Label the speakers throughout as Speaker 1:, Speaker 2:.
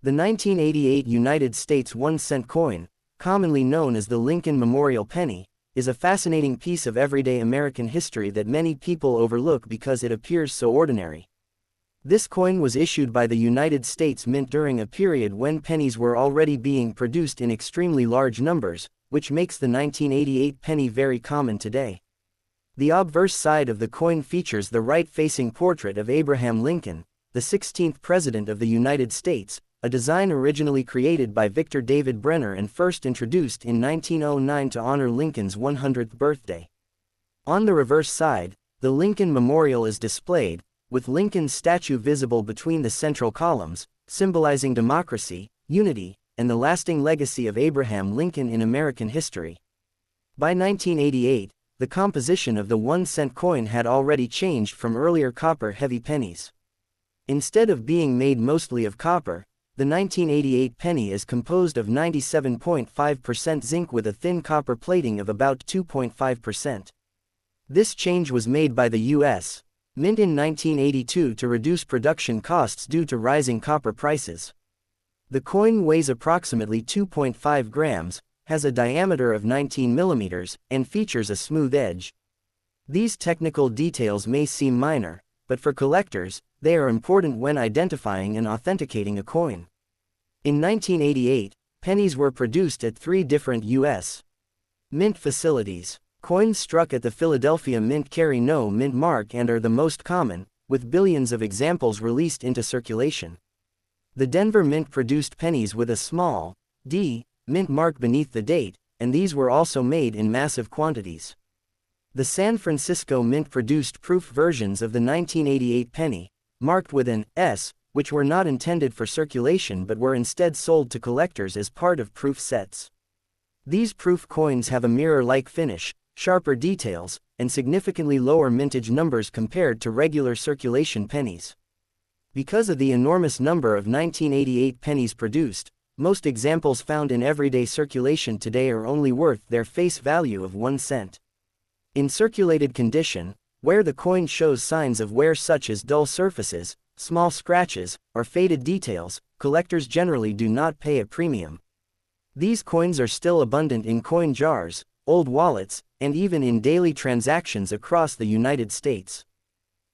Speaker 1: The 1988 United States 1-cent coin, commonly known as the Lincoln Memorial Penny, is a fascinating piece of everyday American history that many people overlook because it appears so ordinary. This coin was issued by the United States Mint during a period when pennies were already being produced in extremely large numbers, which makes the 1988 penny very common today. The obverse side of the coin features the right-facing portrait of Abraham Lincoln, the 16th President of the United States, a design originally created by Victor David Brenner and first introduced in 1909 to honor Lincoln's 100th birthday. On the reverse side, the Lincoln Memorial is displayed, with Lincoln's statue visible between the central columns, symbolizing democracy, unity, and the lasting legacy of Abraham Lincoln in American history. By 1988, the composition of the 1-cent coin had already changed from earlier copper-heavy pennies. Instead of being made mostly of copper, the 1988 penny is composed of 97.5% zinc with a thin copper plating of about 2.5%. This change was made by the U.S. Mint in 1982 to reduce production costs due to rising copper prices. The coin weighs approximately 2.5 grams, has a diameter of 19 millimeters, and features a smooth edge. These technical details may seem minor, but for collectors, they are important when identifying and authenticating a coin. In 1988, pennies were produced at 3 different U.S. Mint facilities. Coins struck at the Philadelphia Mint carry no mint mark and are the most common, with billions of examples released into circulation. The Denver Mint produced pennies with a small D mint mark beneath the date, and these were also made in massive quantities. The San Francisco Mint produced proof versions of the 1988 penny, marked with an S, which were not intended for circulation but were instead sold to collectors as part of proof sets. These proof coins have a mirror-like finish, sharper details, and significantly lower mintage numbers compared to regular circulation pennies. Because of the enormous number of 1988 pennies produced, most examples found in everyday circulation today are only worth their face value of 1 cent. In circulated condition, where the coin shows signs of wear such as dull surfaces, small scratches, or faded details, collectors generally do not pay a premium. These coins are still abundant in coin jars, old wallets, and even in daily transactions across the United States.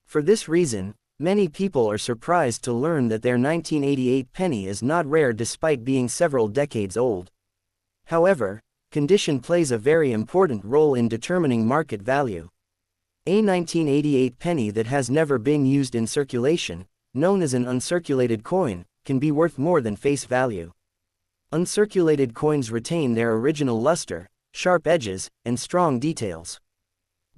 Speaker 1: For this reason, many people are surprised to learn that their 1988 penny is not rare despite being several decades old. However, condition plays a very important role in determining market value. A 1988 penny that has never been used in circulation, known as an uncirculated coin, can be worth more than face value. Uncirculated coins retain their original luster, sharp edges, and strong details.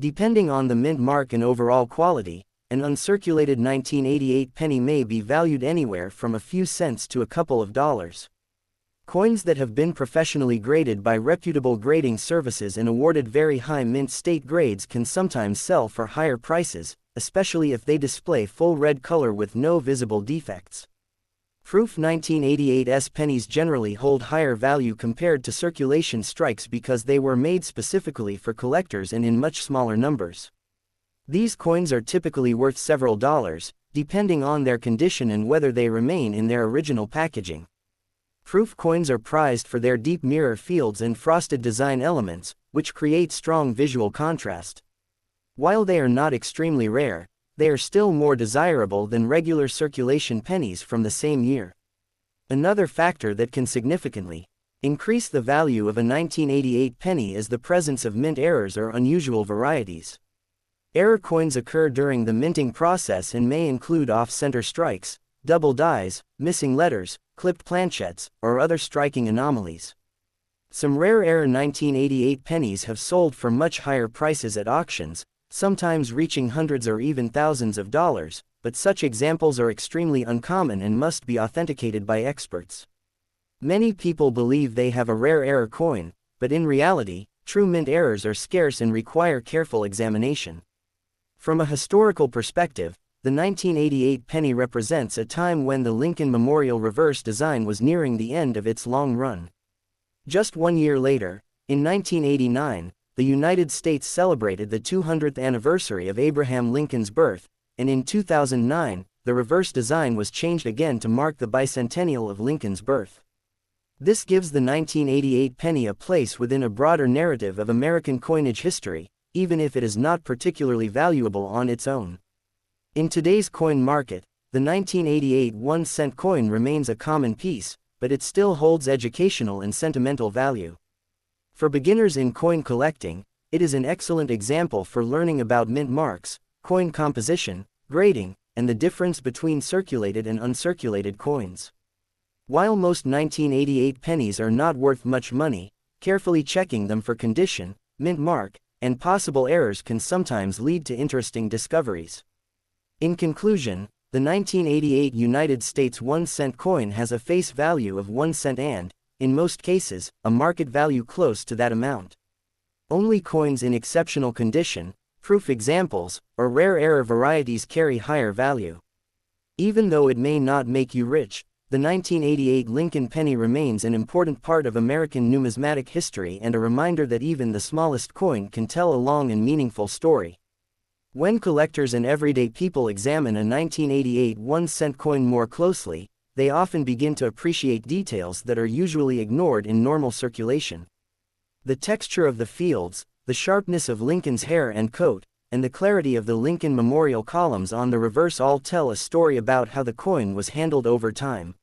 Speaker 1: Depending on the mint mark and overall quality, an uncirculated 1988 penny may be valued anywhere from a few cents to a couple of dollars. Coins that have been professionally graded by reputable grading services and awarded very high mint state grades can sometimes sell for higher prices, especially if they display full red color with no visible defects. Proof 1988's pennies generally hold higher value compared to circulation strikes because they were made specifically for collectors and in much smaller numbers. These coins are typically worth several dollars, depending on their condition and whether they remain in their original packaging. Proof coins are prized for their deep mirror fields and frosted design elements, which create strong visual contrast. While they are not extremely rare, they are still more desirable than regular circulation pennies from the same year. Another factor that can significantly increase the value of a 1988 penny is the presence of mint errors or unusual varieties. Error coins occur during the minting process and may include off-center strikes, double dies, missing letters, clipped planchettes, or other striking anomalies. Some rare error 1988 pennies have sold for much higher prices at auctions, sometimes reaching hundreds or even thousands of dollars, but such examples are extremely uncommon and must be authenticated by experts. Many people believe they have a rare error coin, but in reality, true mint errors are scarce and require careful examination. From a historical perspective, the 1988 penny represents a time when the Lincoln Memorial reverse design was nearing the end of its long run. Just 1 year later, in 1989, the United States celebrated the 200th anniversary of Abraham Lincoln's birth, and in 2009, the reverse design was changed again to mark the bicentennial of Lincoln's birth. This gives the 1988 penny a place within a broader narrative of American coinage history, even if it is not particularly valuable on its own. In today's coin market, the 1988 1-cent coin remains a common piece, but it still holds educational and sentimental value. For beginners in coin collecting, it is an excellent example for learning about mint marks, coin composition, grading, and the difference between circulated and uncirculated coins. While most 1988 pennies are not worth much money, carefully checking them for condition, mint mark, and possible errors can sometimes lead to interesting discoveries. In conclusion, the 1988 United States 1-cent coin has a face value of 1 cent and, in most cases, a market value close to that amount. Only coins in exceptional condition, proof examples, or rare error varieties carry higher value. Even though it may not make you rich, the 1988 Lincoln penny remains an important part of American numismatic history and a reminder that even the smallest coin can tell a long and meaningful story. When collectors and everyday people examine a 1988 1-cent coin more closely, they often begin to appreciate details that are usually ignored in normal circulation. The texture of the fields, the sharpness of Lincoln's hair and coat, and the clarity of the Lincoln Memorial columns on the reverse all tell a story about how the coin was handled over time.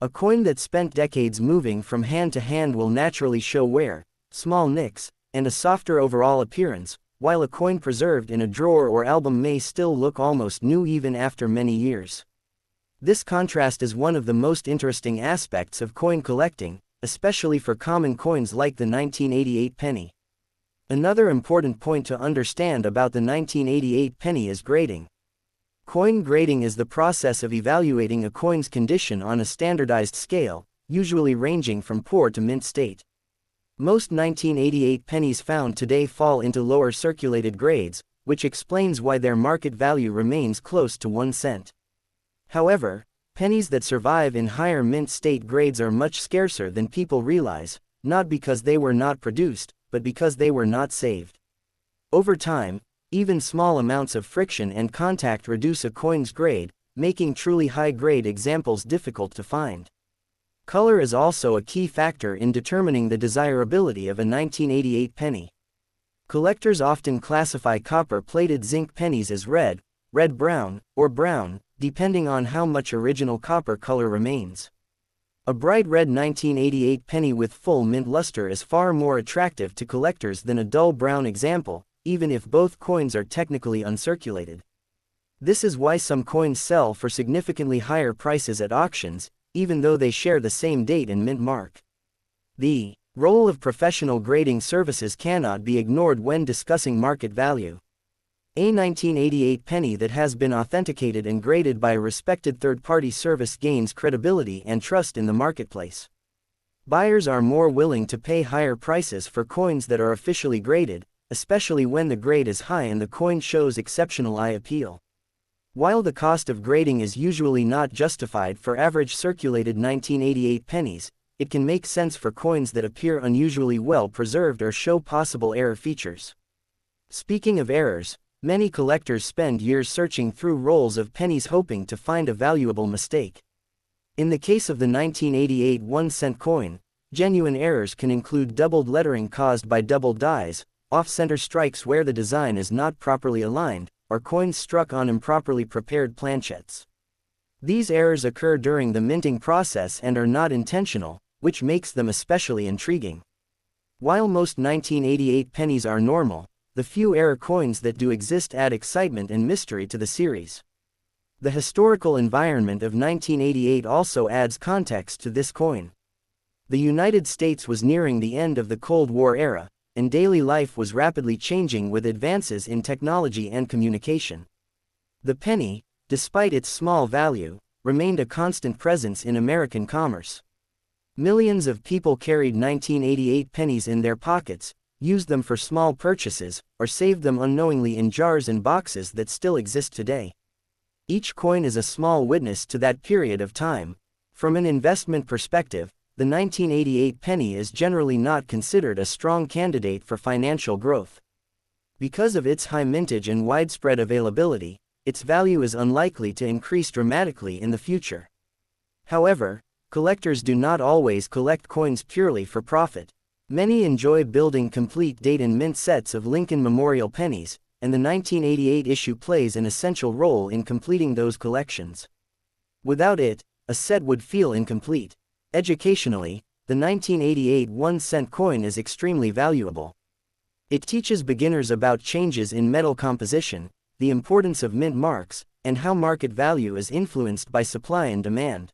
Speaker 1: A coin that spent decades moving from hand to hand will naturally show wear, small nicks, and a softer overall appearance, while a coin preserved in a drawer or album may still look almost new even after many years. This contrast is one of the most interesting aspects of coin collecting, especially for common coins like the 1988 penny. Another important point to understand about the 1988 penny is grading. Coin grading is the process of evaluating a coin's condition on a standardized scale, usually ranging from poor to mint state. Most 1988 pennies found today fall into lower circulated grades, which explains why their market value remains close to 1 cent. However, pennies that survive in higher mint state grades are much scarcer than people realize, not because they were not produced, but because they were not saved. Over time, even small amounts of friction and contact reduce a coin's grade, making truly high-grade examples difficult to find. Color is also a key factor in determining the desirability of a 1988 penny. Collectors often classify copper-plated zinc pennies as red, red-brown, or brown, depending on how much original copper color remains. A bright red 1988 penny with full mint luster is far more attractive to collectors than a dull brown example, even if both coins are technically uncirculated. This is why some coins sell for significantly higher prices at auctions, even though they share the same date and mint mark. The role of professional grading services cannot be ignored when discussing market value. A 1988 penny that has been authenticated and graded by a respected third-party service gains credibility and trust in the marketplace. Buyers are more willing to pay higher prices for coins that are officially graded, especially when the grade is high and the coin shows exceptional eye appeal. While the cost of grading is usually not justified for average circulated 1988 pennies, it can make sense for coins that appear unusually well preserved or show possible error features. Speaking of errors, many collectors spend years searching through rolls of pennies hoping to find a valuable mistake. In the case of the 1988 1-cent coin, genuine errors can include doubled lettering caused by doubled dies, off-center strikes where the design is not properly aligned, or coins struck on improperly prepared planchettes. These errors occur during the minting process and are not intentional, which makes them especially intriguing. While most 1988 pennies are normal, the few error coins that do exist add excitement and mystery to the series. The historical environment of 1988 also adds context to this coin. The United States was nearing the end of the Cold War era, and daily life was rapidly changing with advances in technology and communication. The penny, despite its small value, remained a constant presence in American commerce. Millions of people carried 1988 pennies in their pockets, used them for small purchases, or saved them unknowingly in jars and boxes that still exist today. Each coin is a small witness to that period of time. From an investment perspective, the 1988 penny is generally not considered a strong candidate for financial growth. Because of its high mintage and widespread availability, its value is unlikely to increase dramatically in the future. However, collectors do not always collect coins purely for profit. Many enjoy building complete date and mint sets of Lincoln Memorial pennies, and the 1988 issue plays an essential role in completing those collections. Without it, a set would feel incomplete. Educationally, the 1988 1-cent coin is extremely valuable. It teaches beginners about changes in metal composition, the importance of mint marks, and how market value is influenced by supply and demand.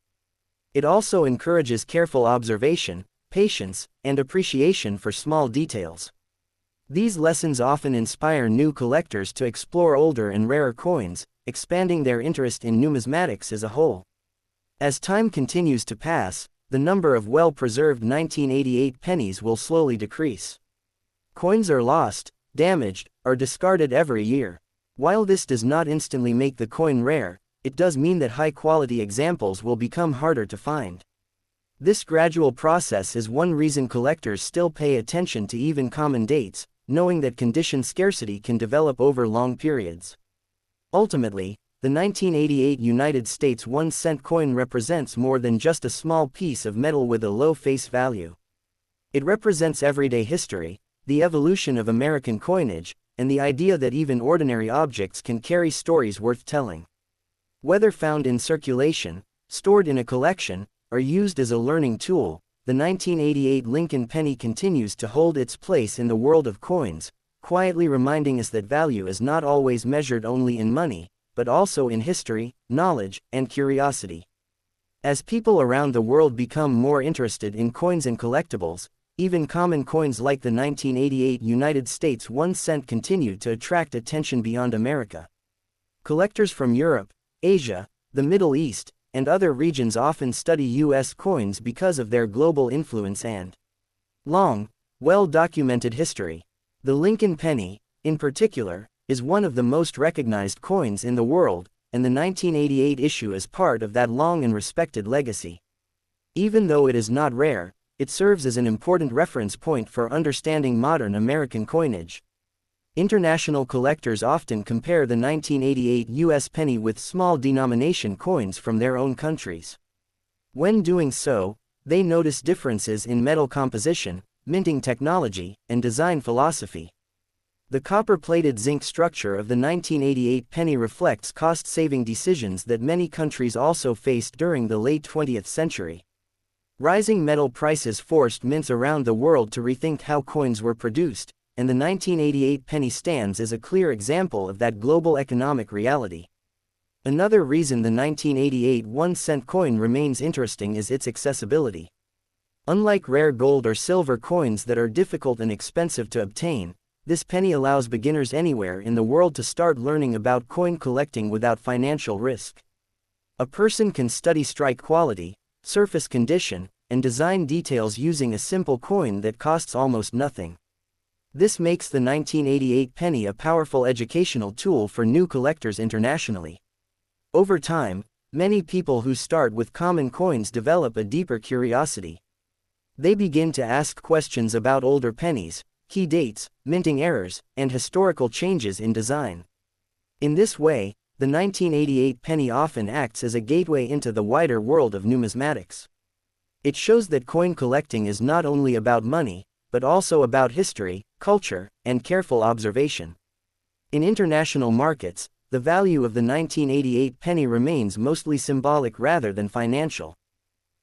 Speaker 1: It also encourages careful observation, patience, and appreciation for small details. These lessons often inspire new collectors to explore older and rarer coins, expanding their interest in numismatics as a whole. As time continues to pass, the number of well-preserved 1988 pennies will slowly decrease. Coins are lost, damaged, or discarded every year. While this does not instantly make the coin rare, it does mean that high-quality examples will become harder to find. This gradual process is one reason collectors still pay attention to even common dates, knowing that condition scarcity can develop over long periods. Ultimately, the 1988 United States 1-cent coin represents more than just a small piece of metal with a low face value. It represents everyday history, the evolution of American coinage, and the idea that even ordinary objects can carry stories worth telling. Whether found in circulation, stored in a collection, or used as a learning tool, the 1988 Lincoln penny continues to hold its place in the world of coins, quietly reminding us that value is not always measured only in money, but also in history, knowledge, and curiosity. As people around the world become more interested in coins and collectibles, even common coins like the 1988 United States 1-cent continue to attract attention beyond America. Collectors from Europe, Asia, the Middle East, and other regions often study U.S. coins because of their global influence and long, well-documented history. The Lincoln penny, in particular, is one of the most recognized coins in the world, and the 1988 issue is part of that long and respected legacy. Even though it is not rare, it serves as an important reference point for understanding modern American coinage. International collectors often compare the 1988 U.S. penny with small denomination coins from their own countries. When doing so, they notice differences in metal composition, minting technology, and design philosophy. The copper-plated zinc structure of the 1988 penny reflects cost-saving decisions that many countries also faced during the late 20th century. Rising metal prices forced mints around the world to rethink how coins were produced, and the 1988 penny stands as a clear example of that global economic reality. Another reason the 1988 1-cent coin remains interesting is its accessibility. Unlike rare gold or silver coins that are difficult and expensive to obtain, this penny allows beginners anywhere in the world to start learning about coin collecting without financial risk. A person can study strike quality, surface condition, and design details using a simple coin that costs almost nothing. This makes the 1988 penny a powerful educational tool for new collectors internationally. Over time, many people who start with common coins develop a deeper curiosity. They begin to ask questions about older pennies, key dates, minting errors, and historical changes in design. In this way, the 1988 penny often acts as a gateway into the wider world of numismatics. It shows that coin collecting is not only about money, but also about history, culture, and careful observation. In international markets, the value of the 1988 penny remains mostly symbolic rather than financial.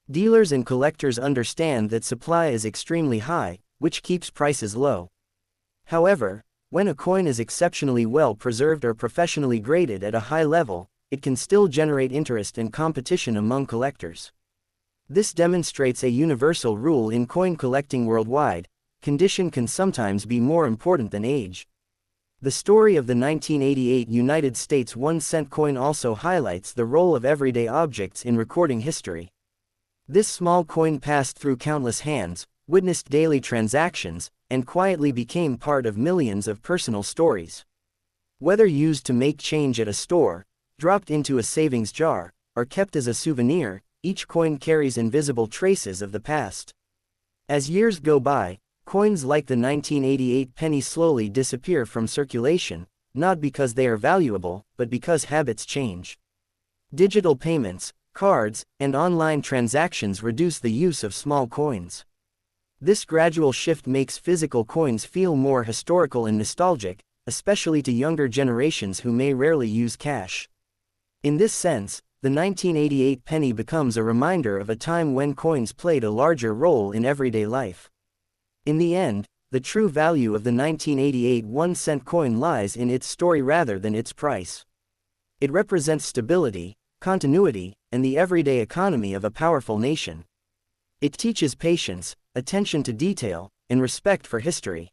Speaker 1: Dealers and collectors understand that supply is extremely high, which keeps prices low. However, when a coin is exceptionally well preserved or professionally graded at a high level, it can still generate interest and competition among collectors. This demonstrates a universal rule in coin collecting worldwide: condition can sometimes be more important than age. The story of the 1988 United States 1-cent coin also highlights the role of everyday objects in recording history. This small coin passed through countless hands, witnessed daily transactions, and quietly became part of millions of personal stories. Whether used to make change at a store, dropped into a savings jar, or kept as a souvenir, each coin carries invisible traces of the past. As years go by, coins like the 1988 penny slowly disappear from circulation, not because they are valuable, but because habits change. Digital payments, cards, and online transactions reduce the use of small coins. This gradual shift makes physical coins feel more historical and nostalgic, especially to younger generations who may rarely use cash. In this sense, the 1988 penny becomes a reminder of a time when coins played a larger role in everyday life. In the end, the true value of the 1988 1-cent coin lies in its story rather than its price. It represents stability, continuity, and the everyday economy of a powerful nation. It teaches patience, attention to detail, and respect for history.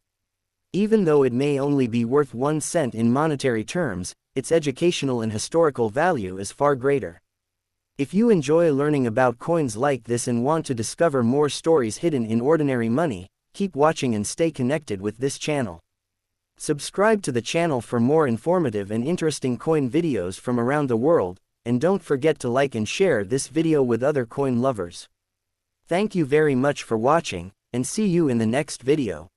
Speaker 1: Even though it may only be worth 1 cent in monetary terms, its educational and historical value is far greater. If you enjoy learning about coins like this and want to discover more stories hidden in ordinary money, keep watching and stay connected with this channel. Subscribe to the channel for more informative and interesting coin videos from around the world, and don't forget to like and share this video with other coin lovers. Thank you very much for watching, and see you in the next video.